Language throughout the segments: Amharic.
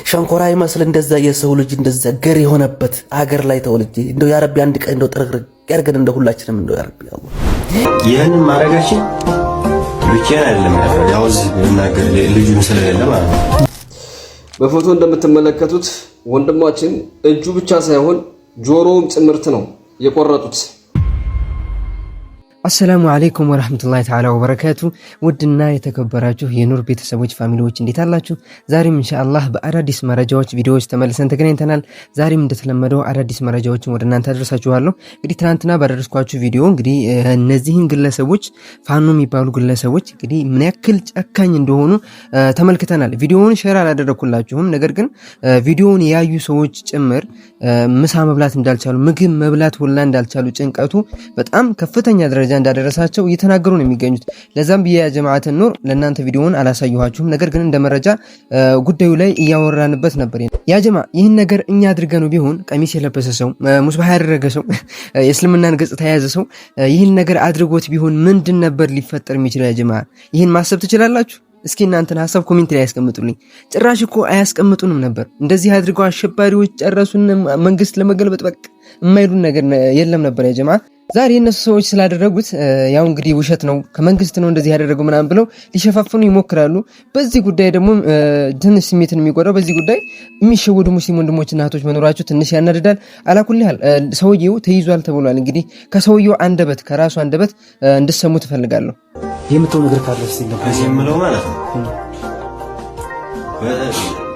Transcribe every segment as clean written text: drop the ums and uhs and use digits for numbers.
ሸንኮራ ይመስል እንደዛ የሰው ልጅ እንደዛ ገር የሆነበት አገር ላይ ተወልጄ እንደው ያ ረቢ አንድ ቀን እንደው ጥርግርግ ያርገን እንደ ሁላችንም እንደው ያ ረቢ አላህ ይሄንን ማረጋችን ብቻዬን አይደለም ያው እዚህ ብናገር ልጁም ስለሌለ ማለት ነው። በፎቶ እንደምትመለከቱት ወንድማችን እጁ ብቻ ሳይሆን ጆሮውም ጭምርት ነው የቆረጡት። አሰላሙ አለይኩም ወራህመቱላሂ ተዓላ ወበረካቱ። ውድና የተከበራችሁ የኑር ቤተሰቦች ፋሚሊዎች እንዴት አላችሁ? ዛሬም ኢንሻአላህ በአዳዲስ መረጃዎች ቪዲዮዎች ተመልሰን ተገናኝተናል። ዛሬም እንደተለመደው አዳዲስ መረጃዎችን ወደ እናንተ አደረሳችኋለሁ። እንግዲህ ትናንትና ባደረስኳችሁ ቪዲዮ እንግዲህ እነዚህን ግለሰቦች ፋኖ የሚባሉ ግለሰቦች እንግዲህ ምን ያክል ጨካኝ እንደሆኑ ተመልክተናል። ቪዲዮውን ሼር አላደረኩላችሁም፣ ነገር ግን ቪዲዮውን ያዩ ሰዎች ጭምር ምሳ መብላት እንዳልቻሉ፣ ምግብ መብላት ሁላ እንዳልቻሉ፣ ጭንቀቱ በጣም ከፍተኛ ደረጃ እንዳደረሳቸው እየተናገሩ ነው የሚገኙት። ለዛም ቢያ ጀማዓት ኑር ለእናንተ ቪዲዮውን አላሳየኋችሁም፣ ነገር ግን እንደ መረጃ ጉዳዩ ላይ እያወራንበት ነበር። ያ ጀማ ይህን ነገር እኛ አድርገነው ቢሆን ቀሚስ የለበሰ ሰው ሙስባህ ያደረገ ሰው የእስልምናን ገጽታ የያዘ ሰው ይህን ነገር አድርጎት ቢሆን ምንድን ነበር ሊፈጠር የሚችለው? ያ ጀማ ይህን ማሰብ ትችላላችሁ? እስኪ እናንተን ሐሳብ ኮሜንት ላይ ያስቀምጡልኝ። ጭራሽ እኮ አያስቀምጡንም ነበር። እንደዚህ አድርገው አሸባሪዎች ጨረሱን መንግስት ለመገልበጥ በቃ የማይሉን ነገር የለም ነበር ያ ጀማ። ዛሬ እነሱ ሰዎች ስላደረጉት ያው እንግዲህ ውሸት ነው ከመንግስት ነው እንደዚህ ያደረገው ምናምን ብለው ሊሸፋፍኑ ይሞክራሉ። በዚህ ጉዳይ ደግሞ ትንሽ ስሜትን የሚጎዳው በዚህ ጉዳይ የሚሸወዱ ሙስሊም ወንድሞችና እህቶች መኖራቸው ትንሽ ያናድዳል። አላኩል ያህል ሰውየው ተይዟል ተብሏል። እንግዲህ ከሰውየው አንደበት ከራሱ አንደበት እንድሰሙ ትፈልጋለሁ። የምትው ነገር ካለ ሲል ነው የምለው ማለት ነው።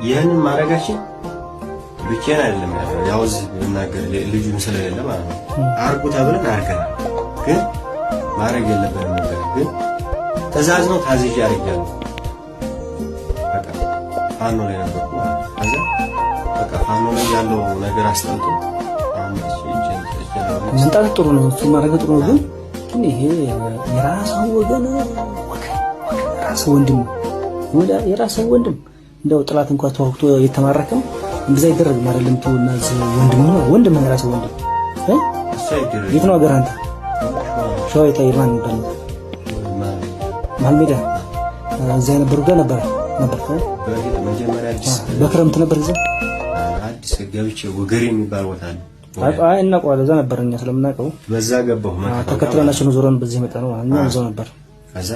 ይሄንን ማረጋችን ብቻዬን አይደለም ያው እዚህ ብናገር ልጁም ስለሌለ ማለት ነው። አርጉ ተብለን አርገናል፣ ግን ማረግ የለብንም ነበር። ግን ትእዛዝ ነው ታዝዤ አርጋለሁ። በቃ ፋኖ ላይ ነበር ከዛ በቃ ፋኖ ላይ ያለው ነገር አስጠልቶ ምንጣት ጥሩ ነው እሱ ማረግ ጥሩ ነው። ግን ይሄ የራስህ ወገን የራስህ ወንድም የራስህ ወንድም እንደው ጥላት እንኳን ተወቅቶ የተማረከም እንደዛ ይደረግም አይደለም። ተውና ወንድም የራስህ ወንድም የት ነው ሀገር? አንተ ሸዋ የታይማን እንደው ማልሜዳ እዛ የነበሩ ጋር ነበር በክረምት ነበር እዛ አዲስ ገብቼ ወገሬ የሚባል ቦታ አለ። አይ እናውቀዋለን። እዛ ነበር እኛ ስለምናውቀው በዛ ገባሁ ማለት ተከትለናቸው ነው ዞረን በዚህ መጣ ነው እኛ እዛው ነበር። ከዛ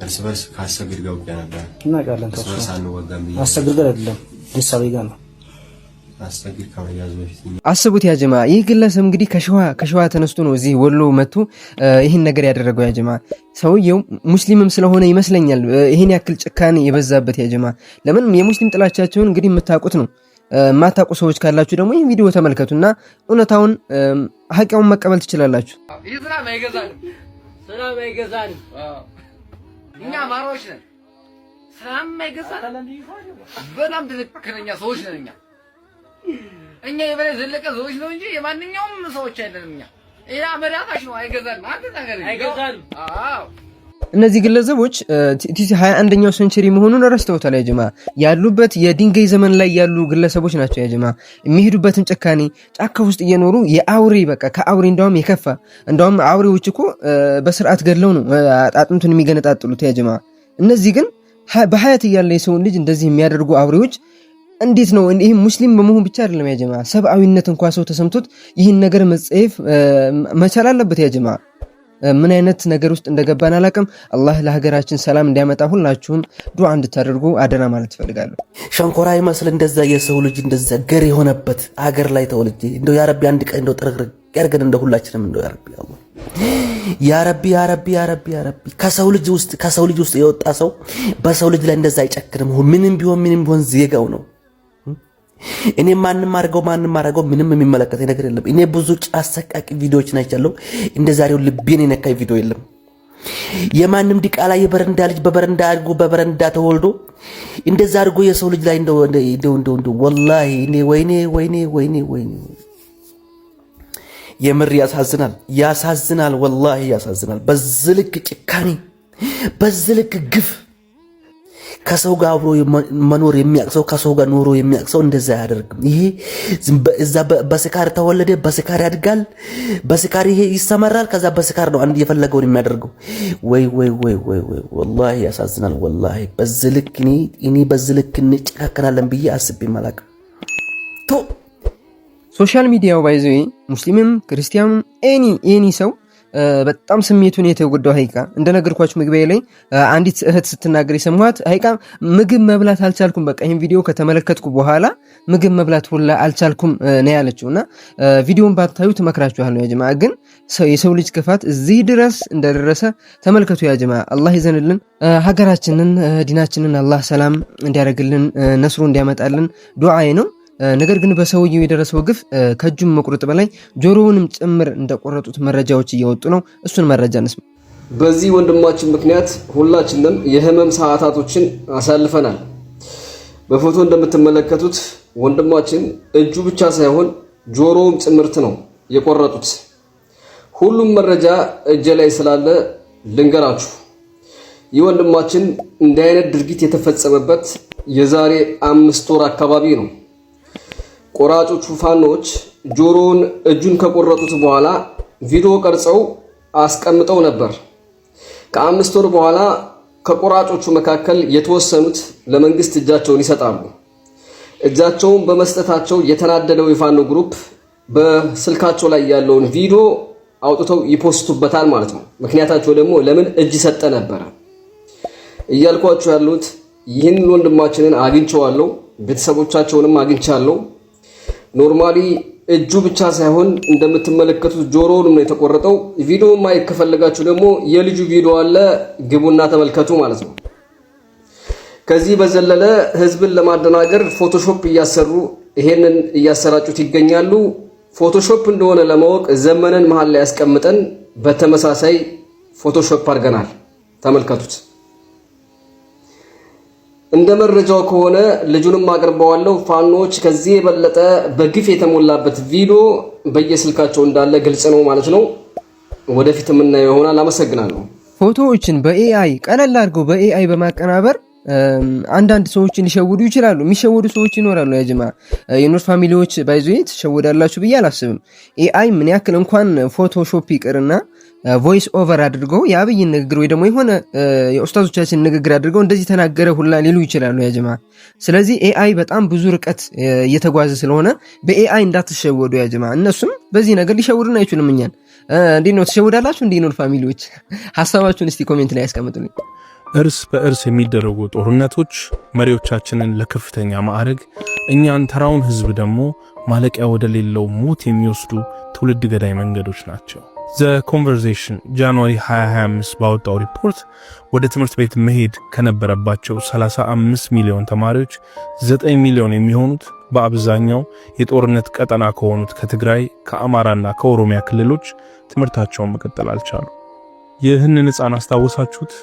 እርስ በርስ ካሰግድ ጋር ወጋ ነበር እናውቃለን። ተስፋ አንወጋም አሰግድ ጋር አይደለም ደሳቤ ጋር ነው አሰግድ ከመያዝ በፊት አስቡት ያ ጀማ። ይህ ግለሰብ እንግዲህ ከሸዋ ተነስቶ ነው እዚህ ወሎ መጥቶ ይህን ነገር ያደረገው ያ ጀማ። ሰውየው ሙስሊምም ስለሆነ ይመስለኛል ይህን ያክል ጭካኔ የበዛበት ያ ጀማ። ለምን የሙስሊም ጥላቻቸውን እንግዲህ የምታውቁት ነው። የማታውቁ ሰዎች ካላችሁ ደግሞ ይህን ቪዲዮ ተመልከቱና እውነታውን ሀቂያውን መቀበል ትችላላችሁ። ይህ ሰላም አይገዛንም። እኛ ማሮች ነን። ሰላም አይገዛንም። በጣም ትክክለኛ ሰዎች ነን። እኛ የበላይ ዘለቀ ሰዎች ነው እንጂ የማንኛውም ሰዎች አይደለም። እኛ ይሄ አመዳታሽ ነው። አይገዛንም። አንተ ነገር አይገዛንም። አዎ እነዚህ ግለሰቦች 21ኛው ሴንቸሪ መሆኑን ረስተውታል። ያ ጀማ ያሉበት የድንጋይ ዘመን ላይ ያሉ ግለሰቦች ናቸው። ያ ጀማ የሚሄዱበትን ጭካኔ ጫካ ውስጥ እየኖሩ የአውሬ በቃ ከአውሬ እንደውም የከፋ እንደውም አውሬዎች እኮ በስርዓት ገድለው ነው አጥንቱን የሚገነጣጥሉት። ያ ጀማ እነዚህ ግን በሐያት እያለ የሰውን ልጅ እንደዚህ የሚያደርጉ አውሬዎች እንዴት ነው? ይሄ ሙስሊም በመሆን ብቻ አይደለም ያ ጀማ፣ ሰብአዊነት እንኳን ሰው ተሰምቶት ይህን ነገር መጸየፍ መቻል አለበት። ያ ጀማ ምን አይነት ነገር ውስጥ እንደገባን አላውቅም። አላህ ለሀገራችን ሰላም እንዲያመጣ ሁላችሁም ዱዓ እንድታደርጉ አደራ ማለት ፈልጋለሁ። ሸንኮራ ይመስል እንደዛ የሰው ልጅ እንደዛ ገር የሆነበት አገር ላይ ተወልጄ እንደው ያ ረቢ አንድ ቀን እንደው ጥርግርግ ያርገን እንደ ሁላችንም እንደው ያ ረቢ አላህ ያ ረቢ ከሰው ልጅ ውስጥ የወጣ ሰው በሰው ልጅ ላይ እንደዛ አይጨክንም። ምንም ቢሆን ዜጋው ነው። እኔ ማንንም አድርገው ምንም የሚመለከተኝ ነገር የለም። እኔ ብዙ አሰቃቂ ቪዲዮዎችን አይቻለሁ። እንደ ዛሬው ልቤን የነካኝ ቪዲዮ የለም። የማንም ዲቃላ የበረንዳ ልጅ በበረንዳ አድጎ በበረንዳ ተወልዶ እንደዛ አድርጎ የሰው ልጅ ላይ እንደው ወላሂ እኔ ወይኔ የምር ያሳዝናል። ወላሂ ያሳዝናል። በዚህ ልክ ጭካኔ፣ በዚህ ልክ ግፍ ከሰው ጋር አብሮ መኖር የሚያቅሰው ከሰው ጋር ኖሮ የሚያቅሰው እንደዛ ያደርግም። ይሄ እዛ በስካር ተወለደ፣ በስካር ያድጋል፣ በስካር ይሄ ይሰመራል። ከዛ በስካር ነው አንድ የፈለገውን የሚያደርገው። ወይ ወይ ወይ ወይ ወይ ወላሂ ያሳዝናል። ወላሂ በዚህ ልክ እኔ በዚህ ልክ እንጨካከናለን ብዬ አስቤም አላቅም። ሶሻል ሚዲያው ባይዘ ሙስሊምም ክርስቲያኑም ኤኒ ሰው በጣም ስሜቱን የተጎዳው ሀይቃ እንደነገርኳችሁ መግቢያ ላይ አንዲት እህት ስትናገር የሰማኋት ሀይቃ ምግብ መብላት አልቻልኩም፣ በቃ ይሄን ቪዲዮ ከተመለከትኩ በኋላ ምግብ መብላት ሁላ አልቻልኩም ነው ያለችውና ቪዲዮን ባታዩ ተመክራችኋለሁ ያ ጀማዓ። ግን የሰው ልጅ ክፋት እዚህ ድረስ እንደደረሰ ተመልከቱ ያ ጀማዓ። አላህ ይዘንልን፣ ሀገራችንን ዲናችንን አላህ ሰላም እንዲያደርግልን ነስሩ እንዲያመጣልን ዱዓዬ ነው። ነገር ግን በሰውየው የደረሰው ግፍ ከእጁም መቁረጥ በላይ ጆሮውንም ጭምር እንደቆረጡት መረጃዎች እየወጡ ነው። እሱን መረጃ እንስማ። በዚህ ወንድማችን ምክንያት ሁላችንም የህመም ሰዓታቶችን አሳልፈናል። በፎቶ እንደምትመለከቱት ወንድማችን እጁ ብቻ ሳይሆን ጆሮውም ጭምርት ነው የቆረጡት። ሁሉም መረጃ እጄ ላይ ስላለ ልንገራችሁ። ይህ ወንድማችን እንዲህ አይነት ድርጊት የተፈጸመበት የዛሬ 5 ወር አካባቢ ነው። ቆራጮቹ ፋኖች ጆሮውን እጁን ከቆረጡት በኋላ ቪዲዮ ቀርጸው አስቀምጠው ነበር። ከ5 ወር በኋላ ከቆራጮቹ መካከል የተወሰኑት ለመንግስት እጃቸውን ይሰጣሉ። እጃቸውን በመስጠታቸው የተናደደው የፋኖ ግሩፕ በስልካቸው ላይ ያለውን ቪዲዮ አውጥተው ይፖስቱበታል ማለት ነው። ምክንያታቸው ደግሞ ለምን እጅ ሰጠ ነበር እያልኳችሁ ያሉት። ይህን ወንድማችንን አግኝቼዋለሁ፣ ቤተሰቦቻቸውንም አግኝቻለሁ። ኖርማሊ እጁ ብቻ ሳይሆን እንደምትመለከቱት ጆሮውንም ነው የተቆረጠው። ቪዲዮ ማየት ከፈለጋችሁ ደግሞ የልጁ ቪዲዮ አለ፣ ግቡና ተመልከቱ ማለት ነው። ከዚህ በዘለለ ህዝብን ለማደናገር ፎቶሾፕ እያሰሩ ይሄንን እያሰራጩት ይገኛሉ። ፎቶሾፕ እንደሆነ ለማወቅ ዘመነን መሃል ላይ ያስቀምጠን በተመሳሳይ ፎቶሾፕ አድርገናል። ተመልከቱት። እንደ መረጃው ከሆነ ልጁንም አቅርበዋለሁ። ፋኖች ከዚህ የበለጠ በግፍ የተሞላበት ቪዲዮ በየስልካቸው እንዳለ ግልጽ ነው ማለት ነው። ወደፊት የምናየው ይሆናል። አመሰግናለሁ። ፎቶዎችን በኤአይ ቀለል አድርገው በኤአይ በማቀናበር አንዳንድ ሰዎችን ሊሸውዱ ይችላሉ። የሚሸውዱ ሰዎች ይኖራሉ። ያ ጀማዓ የኑር ፋሚሊዎች ባይዙይ ተሸውዳላችሁ ብዬ አላስብም። ኤአይ ምን ያክል እንኳን ፎቶሾፕ ይቅርና ቮይስ ኦቨር አድርገው የአብይን ንግግር ወይ ደግሞ የሆነ የኡስታዞቻችን ንግግር አድርገው እንደዚህ ተናገረ ሁላ ሊሉ ይችላሉ ያ ጀማዓ። ስለዚህ ኤአይ በጣም ብዙ ርቀት እየተጓዘ ስለሆነ በኤአይ እንዳትሸወዱ ያ ጀማዓ። እነሱም በዚህ ነገር ሊሸውዱን አይችሉም። እኛን እንዴት ነው ተሸውዳላችሁ? እንዴ ኑር ፋሚሊዎች ሐሳባችሁን እስቲ ኮሜንት ላይ ያስቀምጡልኝ። እርስ በእርስ የሚደረጉ ጦርነቶች መሪዎቻችንን ለከፍተኛ ማዕረግ፣ እኛን ተራውን ህዝብ ደግሞ ማለቂያ ወደ ሌለው ሞት የሚወስዱ ትውልድ ገዳይ መንገዶች ናቸው። ዘ ኮንቨርሴሽን ጃንዋሪ 2025 ባወጣው ሪፖርት ወደ ትምህርት ቤት መሄድ ከነበረባቸው 35 ሚሊዮን ተማሪዎች 9 ሚሊዮን የሚሆኑት በአብዛኛው የጦርነት ቀጠና ከሆኑት ከትግራይ፣ ከአማራና ከኦሮሚያ ክልሎች ትምህርታቸውን መቀጠል አልቻሉ። ይህንን ሕፃን አስታወሳችሁት?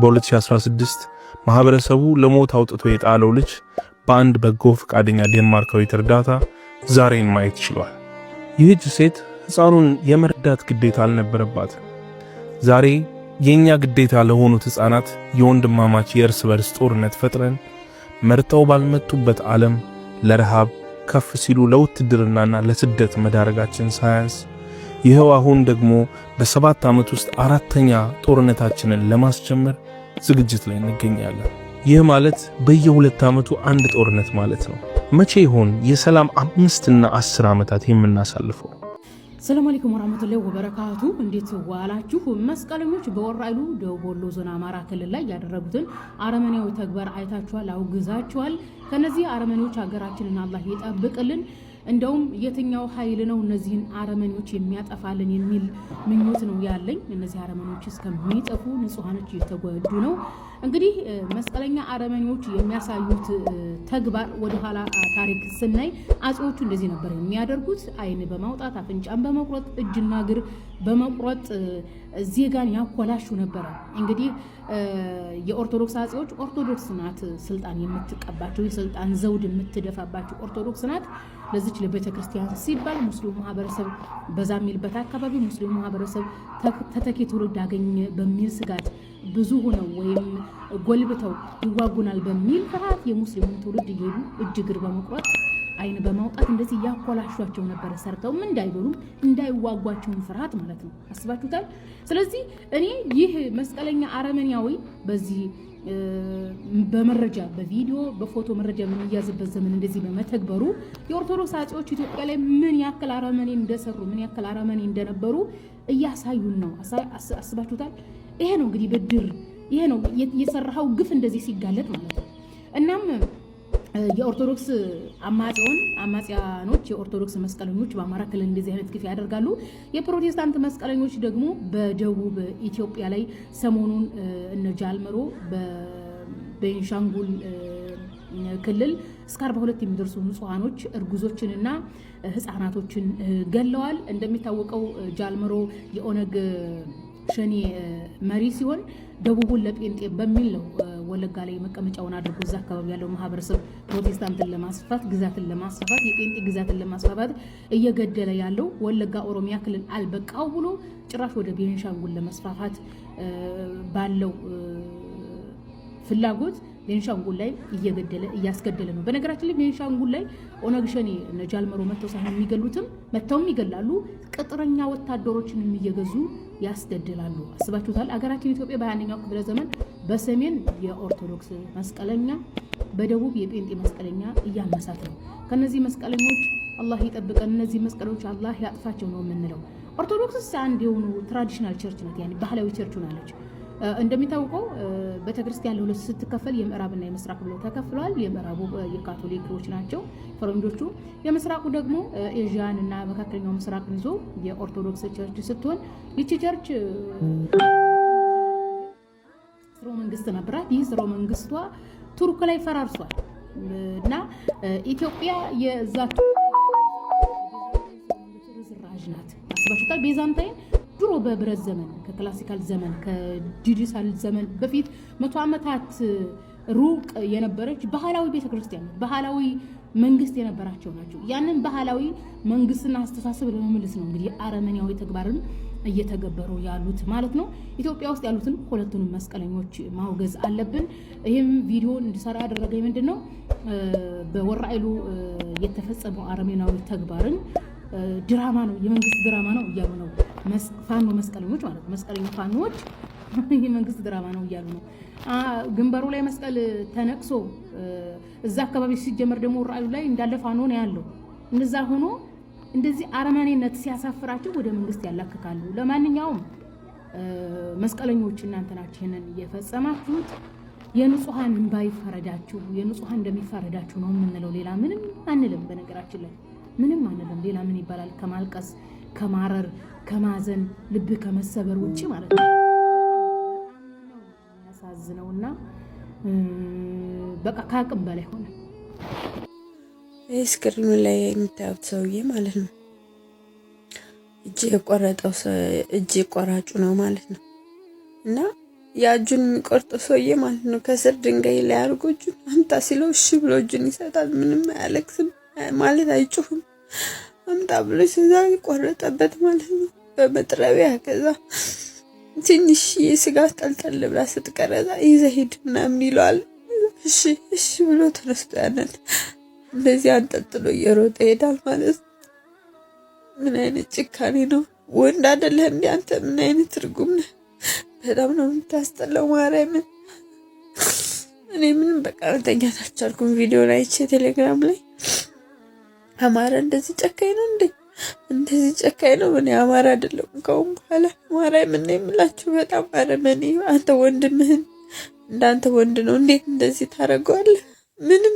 በ2016 ማህበረሰቡ ለሞት አውጥቶ የጣለው ልጅ በአንድ በጎ ፈቃደኛ ዴንማርካዊት እርዳታ ዛሬን ማየት ችሏል። ይህች ሴት ሕፃኑን የመርዳት ግዴታ አልነበረባትም። ዛሬ የኛ ግዴታ ለሆኑት ሕፃናት የወንድማማች የእርስ በርስ ጦርነት ፈጥረን መርጠው ባልመጡበት ዓለም ለረሃብ ከፍ ሲሉ ለውትድርናና ለስደት መዳረጋችን ሳያንስ ይኸው አሁን ደግሞ በ7 ዓመት ውስጥ 4ኛ ጦርነታችንን ለማስጀመር ዝግጅት ላይ እንገኛለን። ይህ ማለት በየ2 ዓመቱ አንድ ጦርነት ማለት ነው። መቼ ይሆን የሰላም 5 እና 10 ዓመታት የምናሳልፈው? ሰላም አለይኩም ወራህመቱላሂ ወበረካቱ። እንዴት ዋላችሁ? መስቀለኞች በወራይሉ ደቡብ ወሎ ዞን አማራ ክልል ላይ ያደረጉትን አረመኔያዊ ተግባር አይታችኋል፣ አውግዛችኋል። ከነዚህ አረመኔዎች ሀገራችንን አላህ ይጠብቅልን። እንደውም የትኛው ኃይል ነው እነዚህን አረመኔዎች የሚያጠፋልን የሚል ምኞት ነው ያለኝ። እነዚህ አረመኔዎች እስከሚጠፉ ንጹሃኖች እየተጎዱ ነው። እንግዲህ መስቀለኛ አረመኔዎች የሚያሳዩት ተግባር ወደ ኋላ ታሪክ ስናይ አጼዎቹ እንደዚህ ነበር የሚያደርጉት። አይን በማውጣት አፍንጫን በመቁረጥ እጅና እግር በመቁረጥ ዜጋን ያኮላሹ ነበረ። እንግዲህ የኦርቶዶክስ አጼዎች ኦርቶዶክስ ናት ስልጣን የምትቀባቸው፣ የስልጣን ዘውድ የምትደፋባቸው ኦርቶዶክስ ናት። ለዚች ለቤተ ክርስቲያን ሲባል ሙስሊሙ ማህበረሰብ በዛ የሚልበት አካባቢ ሙስሊሙ ማህበረሰብ ተተኪ ትውልድ አገኘ በሚል ስጋት ብዙ ሆነው ወይም ጎልብተው ይዋጉናል በሚል ፍርሃት የሙስሊሙን ትውልድ እየሄዱ እጅ እግር በመቁረጥ አይን በማውጣት እንደዚህ ያኮላሿቸው ነበር። ሰርተው ምን እንዳይበሉም እንዳይዋጓቸውን ፍርሃት ማለት ነው። አስባችሁታል? ስለዚህ እኔ ይህ መስቀለኛ አረመኔያዊ በዚህ በመረጃ በቪዲዮ በፎቶ መረጃ በሚያዝበት ዘመን እንደዚህ በመተግበሩ የኦርቶዶክስ አጼዎች ኢትዮጵያ ላይ ምን ያክል አረመኔ እንደሰሩ ምን ያክል አረመኔ እንደነበሩ እያሳዩን ነው። አስባችሁታል? ይሄ ነው እንግዲህ ብድር፣ ይሄ ነው የሰራው ግፍ እንደዚህ ሲጋለጥ ማለት ነው። እናም የኦርቶዶክስ አማጽያኖች የኦርቶዶክስ መስቀለኞች በአማራ ክልል እንደዚህ አይነት ግፍ ያደርጋሉ። የፕሮቴስታንት መስቀለኞች ደግሞ በደቡብ ኢትዮጵያ ላይ ሰሞኑን እነ ጃልመሮ በቤንሻንጉል ክልል እስከ 42 የሚደርሱ ንጹሃኖች እርጉዞችንና ህፃናቶችን ገለዋል። እንደሚታወቀው ጃልመሮ የኦነግ ሸኔ መሪ ሲሆን ደቡቡን ለጴንጤ በሚል ነው ወለጋ ላይ መቀመጫውን አድርጎ እዛ አካባቢ ያለው ማህበረሰብ ፕሮቴስታንትን ለማስፋፋት ግዛትን ለማስፋፋት የጴንጤ ግዛትን ለማስፋፋት እየገደለ ያለው ወለጋ ኦሮሚያ ክልል አልበቃው ብሎ ጭራሽ ወደ ቤንሻንጉል ለመስፋፋት ባለው ፍላጎት ቤንሻንጉል ላይ እየገደለ እያስገደለ ነው። በነገራችን ላይ ቤንሻንጉል ላይ ኦነግ ሸኔ ጃልመሮ መተው ሳይሆን የሚገሉትም መተውም ይገላሉ፣ ቅጥረኛ ወታደሮችንም እየገዙ ያስገድላሉ። አስባችሁታል? አገራችን ኢትዮጵያ በ21ኛው ክፍለ ዘመን በሰሜን የኦርቶዶክስ መስቀለኛ በደቡብ የጴንጤ መስቀለኛ እያመሳት ነው። ከነዚህ መስቀለኞች አላህ ይጠብቀን፣ እነዚህ መስቀሎች አላህ ያጥፋቸው ነው የምንለው። ኦርቶዶክስ አንድ የሆኑ ትራዲሽናል ቸርች ናት፣ ያኒ ባህላዊ ቸርች ሆናለች። እንደሚታወቀው ቤተክርስቲያን ለሁለት ስትከፈል የምዕራብና የምስራቅ ብለው ተከፍሏል። የምዕራቡ የካቶሊኮች ናቸው ፈረንጆቹ፣ የምስራቁ ደግሞ ኤዥያን እና መካከለኛው ምስራቅን ይዞ የኦርቶዶክስ ቸርች ስትሆን ይቺ ቸርች ስርወ መንግስት ነበራት። ይህ ስርወ መንግስቷ ቱርክ ላይ ፈራርሷል እና ኢትዮጵያ የዛ ርዝራዥ ናት። አስባችሁታል? ቤዛንታይን ድሮ በብረት ዘመን ከክላሲካል ዘመን ከዲጂታል ዘመን በፊት 100 ዓመታት ሩቅ የነበረች ባህላዊ ቤተክርስቲያን ባህላዊ መንግስት የነበራቸው ናቸው። ያንን ባህላዊ መንግስትና አስተሳሰብ ለመመለስ ነው እንግዲህ አረመኔያዊ ተግባርን እየተገበሩ ያሉት ማለት ነው። ኢትዮጵያ ውስጥ ያሉትን ሁለቱንም መስቀለኞች ማውገዝ አለብን። ይህም ቪዲዮ እንዲሰራ ያደረገኝ ምንድነው በወራኢሉ የተፈጸመው አረመኔያዊ ተግባርን ድራማ ነው የመንግስት ድራማ ነው እያሉ ነው ፋኖ መስቀለኞች ማለት ነው። መስቀለኛ ፋኖዎች የመንግስት ድራማ ነው እያሉ ነው። ግንበሩ ላይ መስቀል ተነቅሶ እዛ አካባቢ ሲጀመር ደግሞ ወራኢሉ ላይ እንዳለ ፋኖ ነው ያለው። እንደዛ ሆኖ እንደዚህ አረመኔነት ሲያሳፍራቸው ወደ መንግስት ያላክካሉ። ለማንኛውም መስቀለኞች እናንተ ናችሁ ይሄንን እየፈጸማችሁት። የንጹሃን እንባ ይፈረዳችሁ፣ የንጹሃን እንደሚፈረዳችሁ ነው የምንለው። ሌላ ምንም አንልም። በነገራችን ላይ ምንም አንልም። ሌላ ምን ይባላል? ከማልቀስ ከማረር ከማዘን ልብ ከመሰበር ውጪ ማለት ነው። ያሳዝነውና በቃ ከአቅም በላይ ሆነ። ስክሪኑ ላይ የምታዩት ሰውዬ ማለት ነው እጅ ቆራጩ ነው ማለት ነው። እና የእጁን የሚቆርጠው ሰውዬ ማለት ነው ከስር ድንጋይ ላይ አድርጎ እጁን አምጣ ሲለው እሺ ብሎ እጁን ይሰጣል። ምንም አያለቅስም ማለት አይጮህም። አምጣ ብሎ ሲዛ ቆረጠበት ማለት ነው በመጥረቢያ። ከዛ ትንሽ የስጋ ጠልጠል ብላ ስትቀረዛ ይዘህ ሂድ ምናምን ይለዋል። እሺ ብሎ ተነስቶ ያንን እንደዚህ አንጠልጥሎ እየሮጠ ይሄዳል ማለት ነው። ምን አይነት ጭካኔ ነው! ወንድ አይደለህ እንዴ አንተ? ምን አይነት ትርጉም ነው! በጣም ነው የምታስጠላው። ማርያምን እኔ ምንም በቃ መተኛት አልቻልኩም። ቪዲዮ ላይ ቴሌግራም ላይ አማራ እንደዚህ ጨካኝ ነው እንዴ? እንደዚህ ጨካኝ ነው? እኔ አማራ አይደለም ከአሁን በኋላ ማርያምን ነው የምላችሁ። በጣም አረመኔ። አንተ ወንድምህን እንዳንተ ወንድ ነው እንዴት እንደዚህ ታደርገዋለህ? ምንም